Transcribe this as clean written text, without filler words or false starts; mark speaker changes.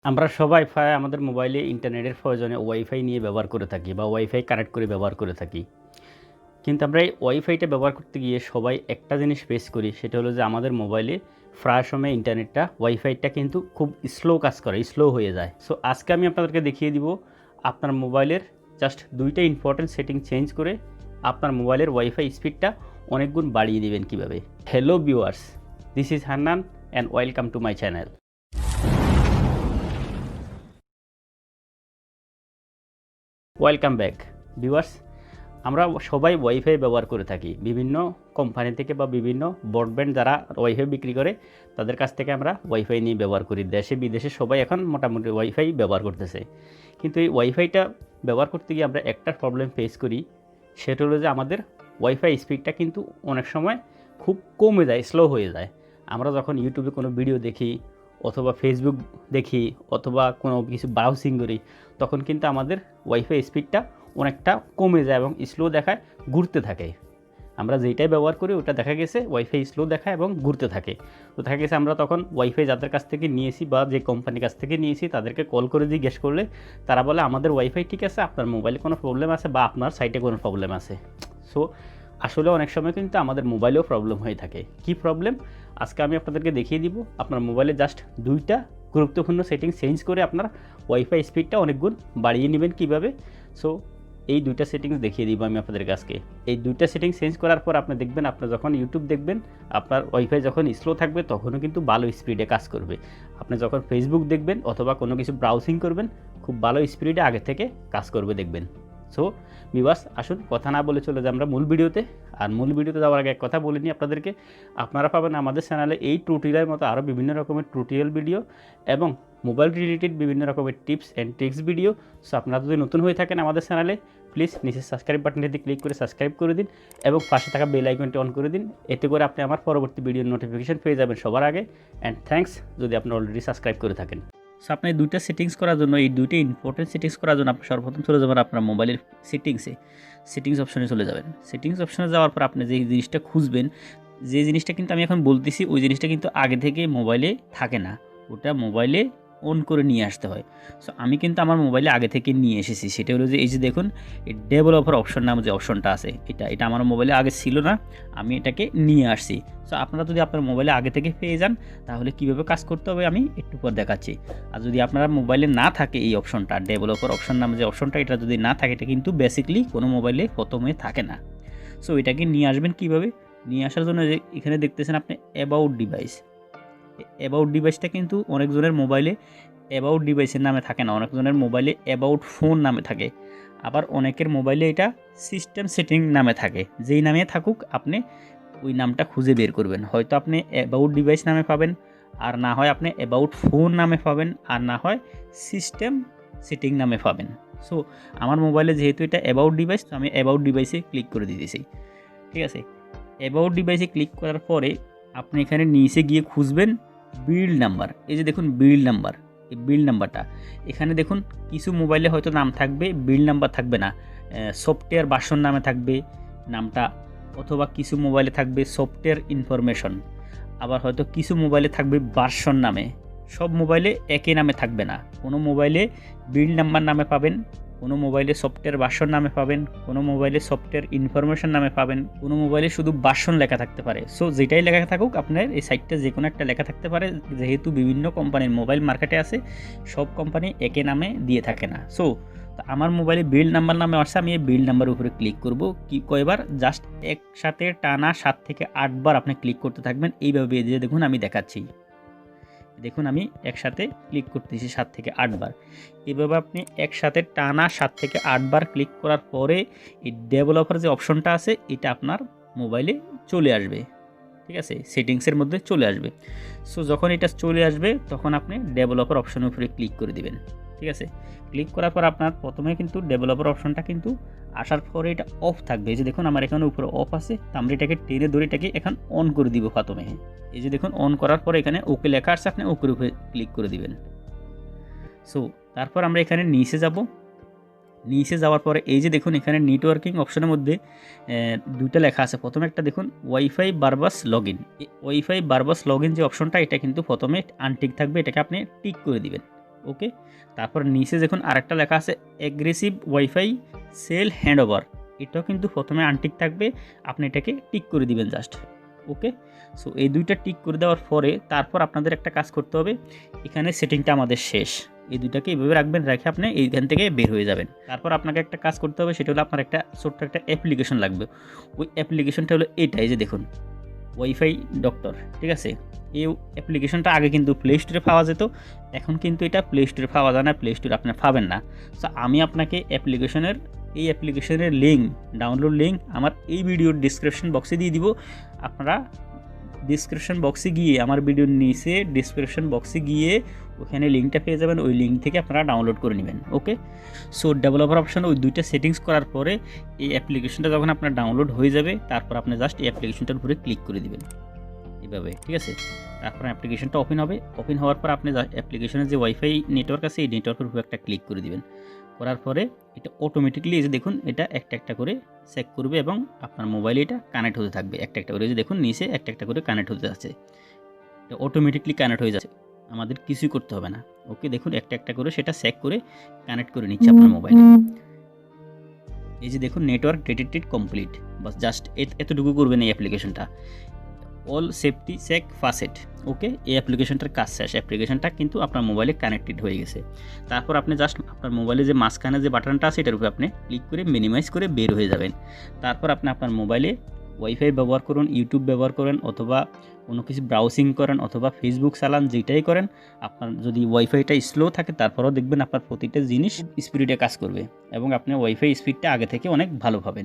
Speaker 1: আমরা সবাই প্রায় আমাদের মোবাইলে ইন্টারনেটের প্রয়োজনে ওয়াইফাই নিয়ে ব্যবহার করে থাকি বা ওয়াইফাই কানেক্ট করে ব্যবহার করে থাকি। কিন্তু আমরা এই ওয়াইফাইটা ব্যবহার করতে গিয়ে সবাই একটা জিনিস ফেস করি, সেটা হলো যে আমাদের মোবাইলে প্রায় সময় ইন্টারনেটটা ওয়াইফাইটা কিন্তু খুব স্লো কাজ করে, স্লো হয়ে যায়। সো আজকে আমি আপনাদেরকে দেখিয়ে দিব আপনার মোবাইলের জাস্ট 2টা ইম্পর্টেন্ট সেটিং চেঞ্জ করে আপনার মোবাইলের ওয়াইফাই স্পিডটা অনেক গুণ বাড়িয়ে দিবেন কীভাবে। Hello viewers, this is Hannan and welcome to my channel. Welcome back viewers. আমরা সবাই ওয়াইফাই ব্যবহার করে থাকি বিভিন্ন কোম্পানি থেকে বা বিভিন্ন ব্রডব্যান্ড যারা ওয়াইফাই বিক্রি করে তাদের কাছ থেকে আমরা ওয়াইফাই নিয়ে ব্যবহার করি। দেশে বিদেশে সবাই এখন মোটামুটি ওয়াইফাই ব্যবহার করতেছে। কিন্তু এই ওয়াইফাইটা ব্যবহার করতে গিয়ে আমরা একটা প্রবলেম ফেস করি, সেটা হলো যে আমাদের ওয়াইফাই স্পিডটা কিন্তু অনেক সময় খুব কমে যায়, স্লো হয়ে যায়। আমরা যখন ইউটিউবে কোনো ভিডিও দেখি অথবা ফেসবুক দেখি অথবা কোনো কিছু ব্রাউজিং করি, তখন কিন্তু আমাদের ওয়াইফাই স্পিডটা অনেকটা কমে যায় এবং স্লো দেখায়, ঘুরতে থাকে। আমরা যেইটাই ব্যবহার করি ওটা দেখা গেছে ওয়াইফাই স্লো দেখায় এবং ঘুরতে থাকে। তো দেখা গেছে আমরা তখন ওয়াইফাই যাদের কাছ থেকে নিয়েছি বা যে কোম্পানির কাছ থেকে নিয়েছি তাদেরকে কল করে জিজ্ঞেস করলে তারা বলে আমাদের ওয়াইফাই ঠিক আছে, আপনার মোবাইলে কোনো প্রবলেম আছে বা আপনার সাইটে কোনো প্রবলেম আছে। সো আসলে অনেক সময় কিন্তু আমাদের মোবাইলেও প্রবলেম হয়ে থাকে। কি প্রবলেম আজকে আমি আপনাদেরকে দেখিয়ে দিব। আপনার মোবাইলে জাস্ট 2টা গুরুত্বপূর্ণ সেটিং চেঞ্জ করে আপনার ওয়াইফাই স্পিডটা অনেক গুণ বাড়িয়ে নেবেন কীভাবে। সো এই 2টা সেটিংস দেখিয়ে দিব আমি আপনাদের কাছকে। এই 2টা সেটিংস চেঞ্জ করার পর আপনি দেখবেন আপনার যখন ইউটিউব দেখবেন আপনার ওয়াইফাই যখন স্লো থাকবে তখনও কিন্তু ভালো স্পিডে কাজ করবে। আপনি যখন ফেসবুক দেখবেন অথবা কোনো কিছু ব্রাউজিং করবেন খুব ভালো স্পিডে আগে থেকে কাজ করবে দেখবেন। সো ভিউয়ার্স, আসুন কথা না বলে চলে যাই আমরা মূল ভিডিওতে। আর মূল ভিডিওতে যাওয়ার আগে এক কথা বলে নিই আপনাদেরকে, আপনারা পাবেন আমাদের চ্যানেলে এই টিউটোরিয়ালের মতো আরও বিভিন্ন রকমের টিউটোরিয়াল ভিডিও এবং মোবাইল রিলেটেড বিভিন্ন রকমের tips and tricks video. So আপনারা যদি নতুন হয়ে থাকেন আমাদের চ্যানেলে, প্লিজ নিচে সাবস্ক্রাইব বাটনটিতে ক্লিক করে সাবস্ক্রাইব করে দিন এবং পাশে থাকা বেল আইকনটি অন করে দিন। এতে করে আপনি আমার পরবর্তী ভিডিওর নোটিফিকেশন পেয়ে যাবেন সবার আগে। অ্যান্ড থ্যাঙ্কস যদি আপনি অলরেডি সাবস্ক্রাইব করে থাকেন। সো আপনি 2টা সেটিংস করার জন্য, এই 2টা ইম্পর্টেন্ট সেটিংস করার জন্য আপনি সর্বপ্রথম চলে যাবেন আপনার মোবাইলের সেটিংস অপশনে চলে যাবেন। সেটিংস অপশনে যাওয়ার পর আপনি যে জিনিসটা খুঁজবেন, যে জিনিসটা কিন্তু আমি এখন বলতেছি ওই জিনিসটা কিন্তু আগে থেকে মোবাইলে থাকে না, ওটা মোবাইলে অন করে নিয়ে আসতে হয়। সো আমি কিন্তু আমার মোবাইলে আগে থেকে নিয়ে এসেছি। সেটা হলো যে এই যে দেখুন এই ডেভেলপার অপশন নামে যে অপশনটা আছে, এটা আমার মোবাইলে আগে ছিল না, আমি এটাকে নিয়ে আসছি। সো আপনারা যদি আপনার মোবাইলে আগে থেকে পেয়ে যান তাহলে কীভাবে কাজ করতে হবে আমি একটু পর দেখাচ্ছি। আর যদি আপনার মোবাইলে না থাকে এই অপশনটা, ডেভেলপার অপশন নামে যে অপশনটা, এটা যদি না থাকে এটা কিন্তু বেসিকলি কোনো মোবাইলে প্রথমে থাকে না। সো এটাকে নিয়ে আসবেন কীভাবে, নিয়ে আসার জন্য যে এখানে দেখতেছেন আপনি অ্যাবাউট ডিভাইসটা কিন্তু অনেকজনের মোবাইলে অ্যাবাউট ডিভাইসের নামে থাকে না, অনেকজনের মোবাইলে অ্যাবাউট ফোন নামে থাকে, আবার অনেকের মোবাইলে এটা সিস্টেম সেটিং নামে থাকে। যেই নামে থাকুক আপনি ওই নামটা খুঁজে বের করবেন। হয়তো আপনি অ্যাবাউট ডিভাইস নামে পাবেন, আর না হয় আপনি অ্যাবাউট ফোন নামে পাবেন, আর না হয় সিস্টেম সেটিং নামে পাবেন। সো আমার মোবাইলে যেহেতু এটা অ্যাবাউট ডিভাইস, তো আমি অ্যাবাউট ডিভাইসে ক্লিক করে দিতেছি। ঠিক আছে, অ্যাবাউট ডিভাইসে ক্লিক করার পরে আপনি এখানে নিচে গিয়ে খুঁজবেন বিল্ড নাম্বার। এই যে দেখুন বিল্ড নাম্বার, এই বিল্ড নাম্বারটা এখানে দেখুন কিছু মোবাইলে হয়তো নাম থাকবে, বিল্ড নাম্বার থাকবে না, সফটওয়্যার ভার্সন নামে থাকবে নামটা, অথবা কিছু মোবাইলে থাকবে সফটওয়্যার ইনফরমেশন, আবার হয়তো কিছু মোবাইলে থাকবে ভার্সন নামে। সব মোবাইলে একই নামে থাকবে না, কোনো মোবাইলে বিল্ড নাম্বার নামে পাবেন, কোনো মোবাইলে সফটওয়্যার ভার্সন নামে পাবেন, কোনো মোবাইলে সফটওয়্যার ইনফরমেশন নামে পাবেন, কোনো মোবাইলে শুধু ভার্সন লেখা থাকতে পারে। সো যেটাই লেখা থাকুক আপনার এই সাইটটা যে কোনো একটা লেখা থাকতে পারে, যেহেতু বিভিন্ন কোম্পানির মোবাইল মার্কেটে আছে, সব কোম্পানি একই নামে দিয়ে থাকে না। সো আমার মোবাইলে বিল্ড নাম্বার নামে আসছে, আমি এই বিল্ড নাম্বারের উপরে ক্লিক করব। কি কয়বার, জাস্ট একসাথে টানা 7 থেকে 8 বার আপনি ক্লিক করতে থাকবেন। এইভাবে যে দেখুন আমি দেখাচ্ছি, দেখুন আমি একসাথে ক্লিক করতেছি 7 থেকে 8 বার। এভাবে আপনি একসাথে টানা 7 থেকে 8 বার ক্লিক করার পরে এই ডেভেলপার যে অপশনটা আছে এটা আপনার মোবাইলে চলে আসবে। ঠিক আছে, সেটিংসের মধ্যে চলে আসবে। সো যখন এটা চলে আসবে তখন আপনি ডেভেলপার অপশনের উপরে ক্লিক করে দিবেন। ঠিক আছে, ক্লিক করার পর আপনার প্রথমে কিন্তু ডেভেলপার অপশনটা কিন্তু আসার পরে এটা অফ থাকবে। এই যে দেখুন আমার এখানে উপরে অফ আছে, তো আমরা এটাকে টেনে ধরে এটাকে এখন অন করে দিব প্রথমে। এই যে দেখুন অন করার পরে এখানে ওকে লেখা আছে, আপনি ওকের উপরে ক্লিক করে দিবেন। সো তারপর আমরা এখানে নিচে যাব, নিচে যাওয়ার পরে এই যে দেখুন এখানে নেটওয়ার্কিং অপশনের মধ্যে 2টা লেখা আছে। প্রথমে একটা দেখুন ওয়াইফাই বারবাস লগ ইন, ওয়াইফাই বারবাস লগ ইন যে অপশনটা এটা কিন্তু প্রথমে আনটিক থাকবে, এটাকে আপনি টিক করে দিবেন। ওকে। তারপর নিচে দেখুন আরেকটা লেখা আছে aggressive wifi sell hand over, এটাও কিন্তু প্রথমে আনটিক থাকবে, আপনি এটাকে টিক করে দিবেন জাস্ট। ওকে, সো এই দুইটা টিক করে দেওয়ার পরে তারপর আপনাদের একটা কাজ করতে হবে, এখানে সেটিংটা আমাদের শেষ, এই দুইটাকে এইভাবে রাখবেন, রেখে আপনি এইখান থেকে বের হয়ে যাবেন। তারপর আপনাকে একটা কাজ করতে হবে, সেটা হলো আপনার একটা ছোট্ট একটা অ্যাপ্লিকেশন লাগবে। ওই অ্যাপ্লিকেশনটা হলো এইটাই যে দেখুন ওয়াইফাই ডক্টর, ঠিক আছে। এই অ্যাপ্লিকেশনটা আগে কিন্তু প্লে স্টোরে পাওয়া যেত, এখন কিন্তু এটা প্লে স্টোরে পাওয়া যায় না, প্লে স্টোরে আপনি পাবেন না। সো আমি আপনাকে এই অ্যাপ্লিকেশনের লিঙ্ক, ডাউনলোড লিঙ্ক আমার এই ভিডিওর ডিসক্রিপশন বক্সে দিয়ে দিব। আপনারা ডিসক্রিপশন বক্সে গিয়ে, আমার ভিডিওর নিচে ডিসক্রিপশন বক্সে গিয়ে ওখানে লিঙ্কটা পেয়ে যাবেন, ওই লিঙ্ক থেকে আপনারা ডাউনলোড করে নেবেন। ওকে, সো ডেভেলপার অপশানে ওই দুইটা সেটিংস করার পরে এই অ্যাপ্লিকেশনটা যখন আপনার ডাউনলোড হয়ে যাবে, তারপর আপনি জাস্ট এই অ্যাপ্লিকেশনটার উপরে ক্লিক করে দিবেন এভাবে, ঠিক আছে। তারপর অ্যাপ্লিকেশনটা ওপেন হবে, ওপেন হওয়ার পর আপনি অ্যাপ্লিকেশনের যে ওয়াইফাই নেটওয়ার্ক আছে এই নেটওয়ার্কের উপরে একটা ক্লিক করে দিবেন। করার পরে এটা অটোমেটিকলি এই যে দেখুন এটা একটা একটা করে চেক করবে এবং আপনার মোবাইলে এটা কানেক্ট হতে থাকবে একটা একটা করে, যে দেখুন নিচে একটা একটা করে কানেক্ট হতে যাচ্ছে, এটা অটোমেটিকলি কানেক্ট হয়ে যাচ্ছে, আমাদের কিছুই করতে হবে না। ওকে, দেখুন একটা একটা করে সেটা চেক করে কানেক্ট করে নিচ্ছে আপনার মোবাইলে। এই যে দেখুন নেটওয়ার্ক ডিটেক্টেড কমপ্লিট, বাস জাস্ট এতটুকু করবেন এই অ্যাপ্লিকেশনটা। অল সেফটি চেক ফাসেট, ওকে, এই অ্যাপ্লিকেশনটার কাজ শেষ, অ্যাপ্লিকেশনটা কিন্তু আপনার মোবাইলে কানেক্টেড হয়ে গেছে। তারপর আপনি জাস্ট আপনার মোবাইলে যে মাঝখানে যে বাটনটা আছে এটার উপরে আপনি ক্লিক করে মিনিমাইজ করে বের হয়ে যাবেন। তারপর আপনি আপনার মোবাইলে ওয়াইফাই ব্যবহার করুন, ইউটিউব ব্যবহার করেন, অথবা কোনো কিছু ব্রাউজিং করেন, অথবা ফেসবুক চালান, যেটাই করেন, আপনার যদি ওয়াইফাইটা স্লো থাকে তারপরেও দেখবেন আপনার প্রতিটা জিনিস স্পিডে কাজ করবে এবং আপনি ওয়াইফাই স্পিডটা আগে থেকে অনেক ভালো পাবেন।